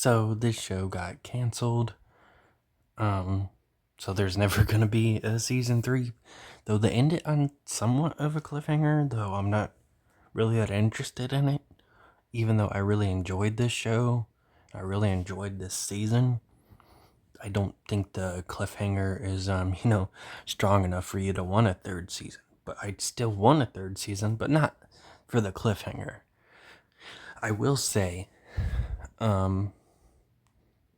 So this show got canceled. Um, so there's never gonna be a season 3. Though they ended on somewhat of a cliffhanger, though I'm not really that interested in it. Even though I really enjoyed this show, I really enjoyed this season. I don't think the cliffhanger is strong enough for you to want a third season. But I'd still want a third season, but not for the cliffhanger. I will say, um,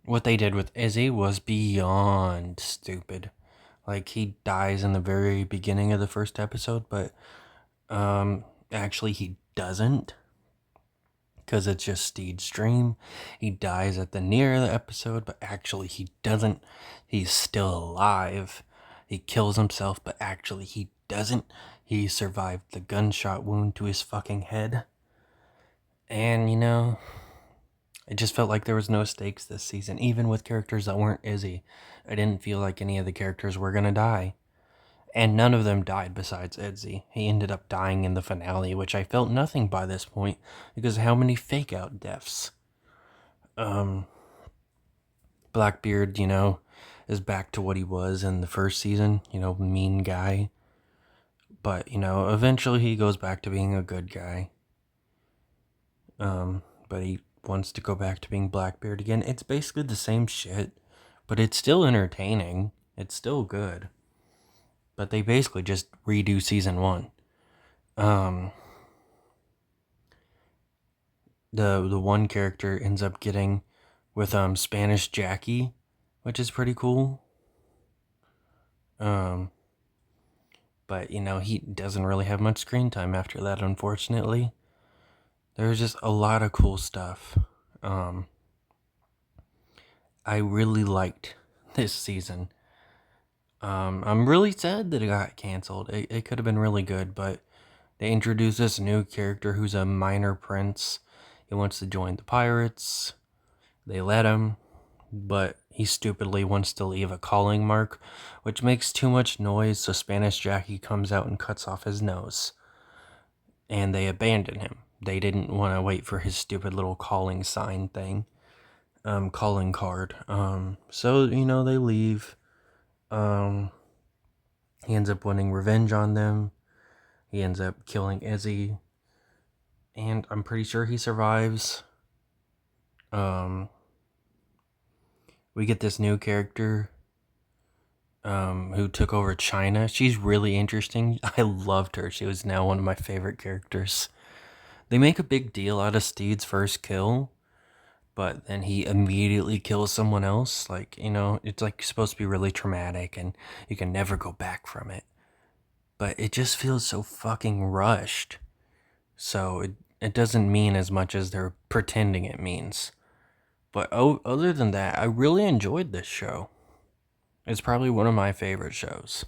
what they did with Izzy was beyond stupid. Like, he dies in the very beginning of the first episode, but actually he doesn't, because it's just Steed's dream. He dies at the near the episode, but actually he doesn't. He's still alive. He kills himself, but actually he doesn't. He survived the gunshot wound to his fucking head. And, it just felt like there was no stakes this season, even with characters that weren't Izzy. I didn't feel like any of the characters were gonna die. And none of them died besides Izzy. He ended up dying in the finale, which I felt nothing by this point, because how many fake out deaths? Blackbeard, is back to what he was in the first season, mean guy. But, eventually he goes back to being a good guy. But he wants to go back to being Blackbeard again. It's basically the same shit, but it's still entertaining. It's still good. But they basically just redo season 1. The one character ends up getting with Spanish Jackie, which is pretty cool. But he doesn't really have much screen time after that, unfortunately. There's just a lot of cool stuff. I really liked this season. I'm really sad that it got canceled. It could have been really good, but they introduced this new character who's a minor prince. He wants to join the pirates. They let him, but he stupidly wants to leave a calling mark, which makes too much noise, so Spanish Jackie comes out and cuts off his nose. And they abandon him. They didn't want to wait for his stupid little calling sign thing. Calling card. So, they leave. He ends up winning revenge on them. He ends up killing Izzy. And I'm pretty sure he survives. We get this new character who took over China. She's really interesting. I loved her. She was now one of my favorite characters. They make a big deal out of Steed's first kill, but then he immediately kills someone else. Like, it's like supposed to be really traumatic and you can never go back from it. But it just feels so fucking rushed. So it doesn't mean as much as they're pretending it means. But other than that, I really enjoyed this show. It's probably one of my favorite shows.